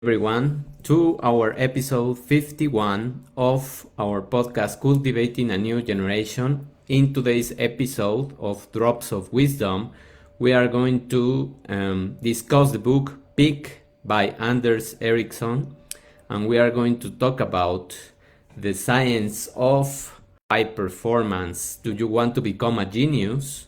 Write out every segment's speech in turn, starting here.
everyone to our episode 51 of our podcast Cultivating a New Generation. In today's episode of Drops of Wisdom, we are going to discuss the book Peak by Anders Ericsson, and we are going to talk about the science of high performance. Do you want to become a genius?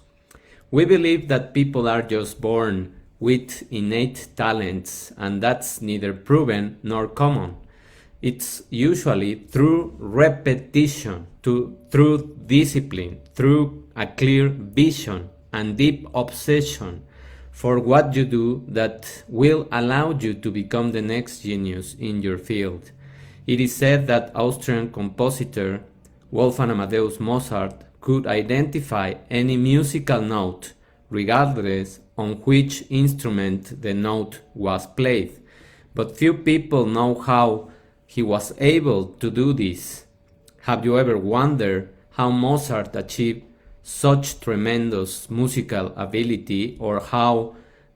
We believe that people are just born with innate talents, and that's neither proven nor common. It's usually through repetition, through discipline, through a clear vision and deep obsession for what you do that will allow you to become the next genius in your field. It is said that Austrian compositor Wolfgang Amadeus Mozart could identify any musical note regardless on which instrument the note was played. But few people know how he was able to do this. Have you ever wondered how Mozart achieved such tremendous musical ability, or how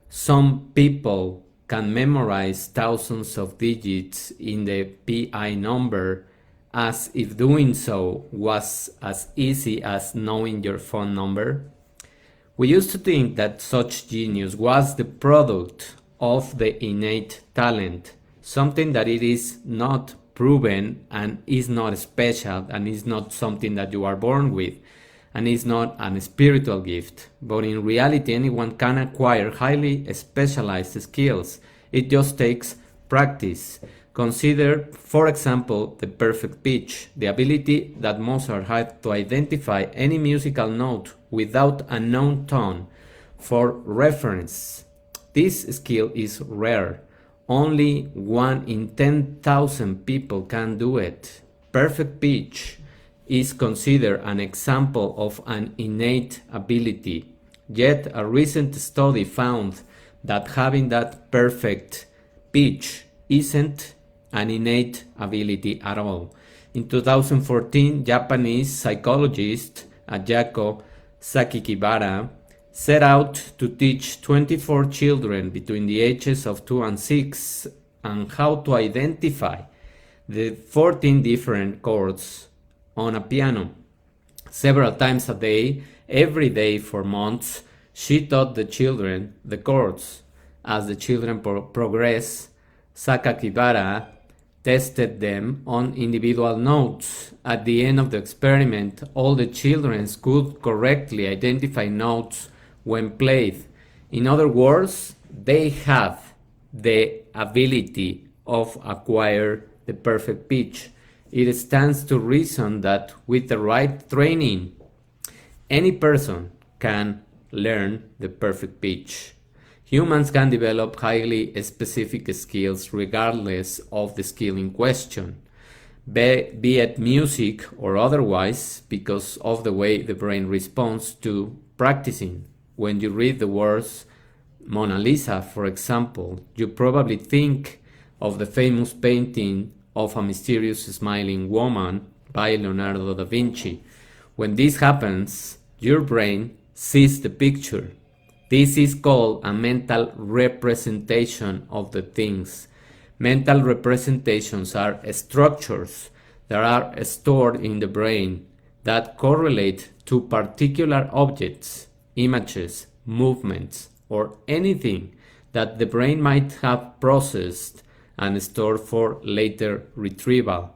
some people can memorize thousands of digits in the pi number as if doing so was as easy as knowing your phone number? We used to think that such genius was the product of the innate talent, something that it is not proven and is not special and is not something that you are born with and is not a spiritual gift. But in reality, anyone can acquire highly specialized skills. It just takes practice. Consider, for example, the perfect pitch, the ability that Mozart had to identify any musical note without a known tone. For reference, this skill is rare. Only 1 in 10,000 people can do it. Perfect pitch is considered an example of an innate ability. Yet a recent study found that having that perfect pitch isn't an innate ability at all. In 2014, Japanese psychologist Ayako Sakikibara set out to teach 24 children between the ages of 2 and 6 and how to identify the 14 different chords on a piano. Several times a day, every day for months, she taught the children the chords. As the children progressed, Sakakibara tested them on individual notes. At the end of the experiment, all the children could correctly identify notes when played. In other words, they have the ability of acquire the perfect pitch. It stands to reason that with the right training, any person can learn the perfect pitch. Humans can develop highly specific skills regardless of the skill in question, be it music or otherwise, because of the way the brain responds to practicing. When you read the words Mona Lisa, for example, you probably think of the famous painting of a mysterious smiling woman by Leonardo da Vinci. When this happens, your brain sees the picture. This is called a mental representation of the things. Mental representations are structures that are stored in the brain that correlate to particular objects, images, movements, or anything that the brain might have processed and stored for later retrieval.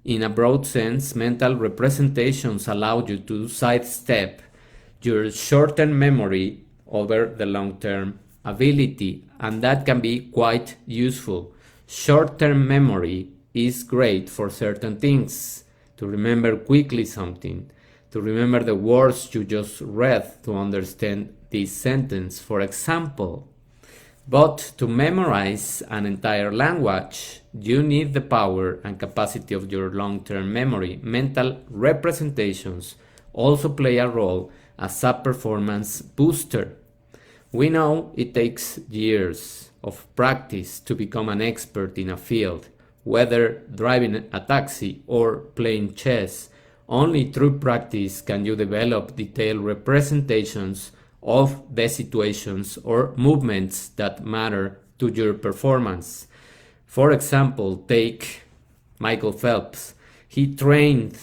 In a broad sense, mental representations allow you to sidestep your short-term memory over the long-term ability, and that can be quite useful. Short-term memory is great for certain things, to remember quickly something, to remember the words you just read to understand this sentence, for example. But to memorize an entire language, you need the power and capacity of your long-term memory. Mental representations also play a role as a performance booster. We know it takes years of practice to become an expert in a field, whether driving a taxi or playing chess. Only through practice can you develop detailed representations of the situations or movements that matter to your performance. For example, take Michael Phelps. He trained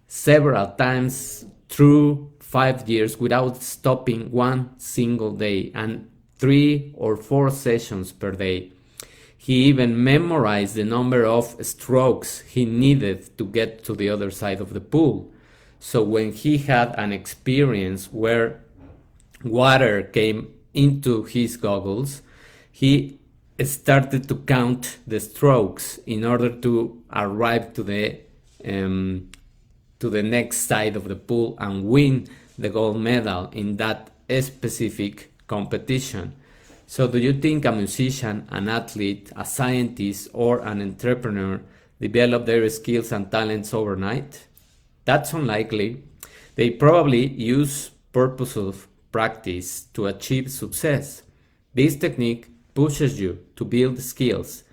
several times through 5 years without stopping one single day, and 3 or 4 sessions per day. He even memorized the number of strokes he needed to get to the other side of the pool. So when he had an experience where water came into his goggles, he started to count the strokes in order to arrive to the next side of the pool and win the gold medal in that specific competition. So do you think a musician, an athlete, a scientist, or an entrepreneur develop their skills and talents overnight? That's unlikely. They probably use purposeful practice to achieve success. This technique pushes you to build skills,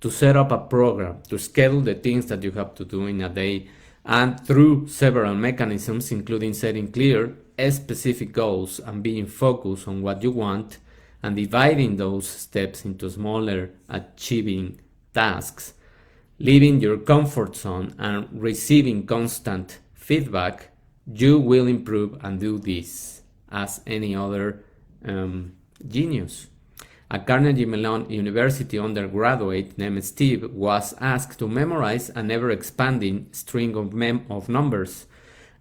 to set up a program, to schedule the things that you have to do in a day, and through several mechanisms, including setting clear, specific goals and being focused on what you want, and dividing those steps into smaller, achieving tasks, leaving your comfort zone and receiving constant feedback, you will improve and do this as any other genius. A Carnegie Mellon University undergraduate named Steve was asked to memorize an ever-expanding string of numbers.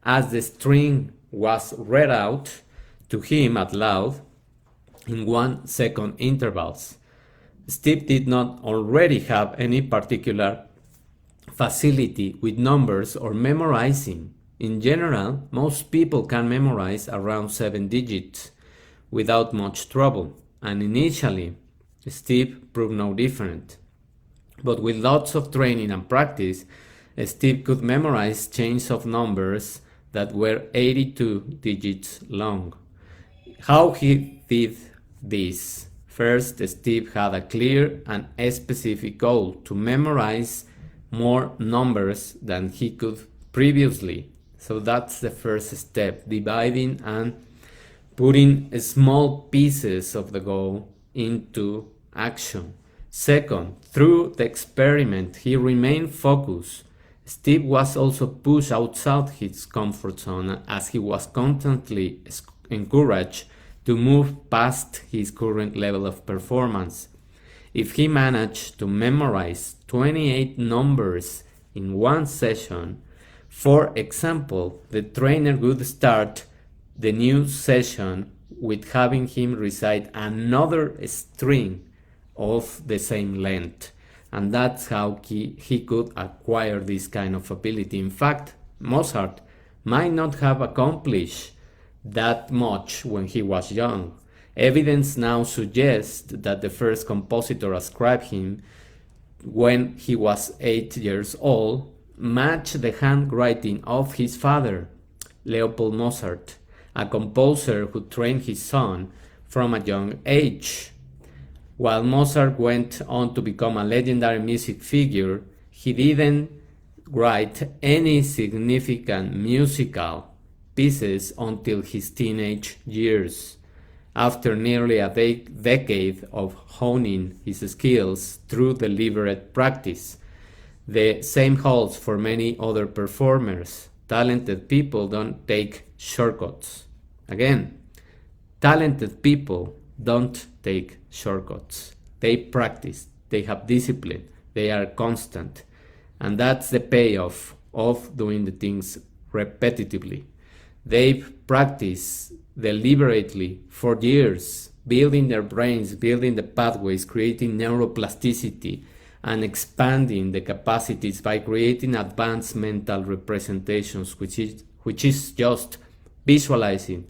As the string was read out to him out loud in 1 second intervals, Steve did not already have any particular facility with numbers or memorizing. In general, most people can memorize around 7 digits without much trouble. And initially, Steve proved no different. But with lots of training and practice, Steve could memorize chains of numbers that were 82 digits long. How he did this? First, Steve had a clear and specific goal to memorize more numbers than he could previously. So that's the first step, dividing and putting small pieces of the goal into action. Second, through the experiment, he remained focused. Steve was also pushed outside his comfort zone as he was constantly encouraged to move past his current level of performance. If he managed to memorize 28 numbers in one session, for example, the trainer would start the new session with having him recite another string of the same length. And that's how he could acquire this kind of ability. In fact, Mozart might not have accomplished that much when he was young. Evidence now suggests that the first compositor ascribed him when he was 8 years old matched the handwriting of his father, Leopold Mozart, a composer who trained his son from a young age. While Mozart went on to become a legendary music figure, he didn't write any significant musical pieces until his teenage years. After nearly a decade of honing his skills through deliberate practice, the same holds for many other performers. Talented people don't take shortcuts. Again, talented people don't take shortcuts. They practice, they have discipline, they are constant. And that's the payoff of doing the things repetitively. They've practiced deliberately for years, building their brains, building the pathways, creating neuroplasticity, and expanding the capacities by creating advanced mental representations, which is just visualizing,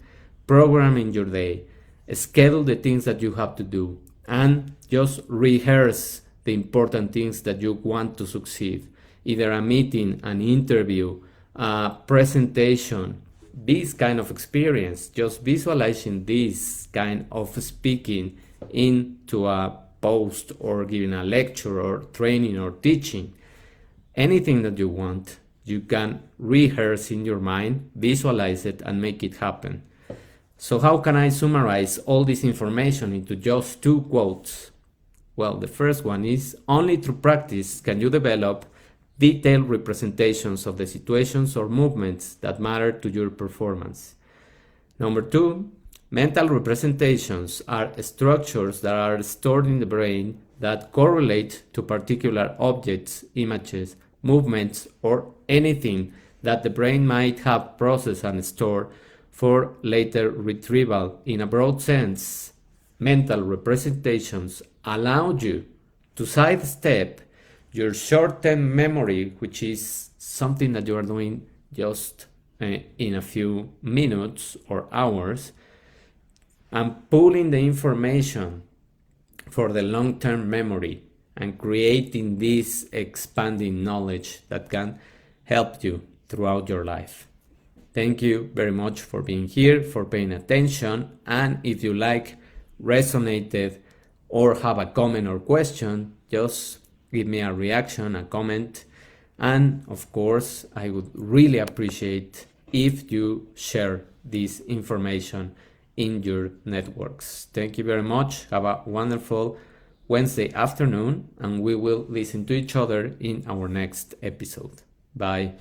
programming your day, schedule the things that you have to do, and just rehearse the important things that you want to succeed. Either a meeting, an interview, a presentation, this kind of experience, just visualizing this kind of speaking into a post or giving a lecture or training or teaching. Anything that you want, you can rehearse in your mind, visualize it, and make it happen. So how can I summarize all this information into just 2 quotes? Well, the first one is only through practice can you develop detailed representations of the situations or movements that matter to your performance. Number two, mental representations are structures that are stored in the brain that correlate to particular objects, images, movements, or anything that the brain might have processed and stored for later retrieval. In a broad sense, mental representations allow you to sidestep your short-term memory, which is something that you are doing just in a few minutes or hours, and pulling the information for the long-term memory and creating this expanding knowledge that can help you throughout your life. Thank you very much for being here, for paying attention, and if you resonated or have a comment or question, just give me a reaction, a comment, and of course I would really appreciate if you share this information in your networks. Thank you very much. Have a wonderful Wednesday afternoon, and we will listen to each other in our next episode. Bye.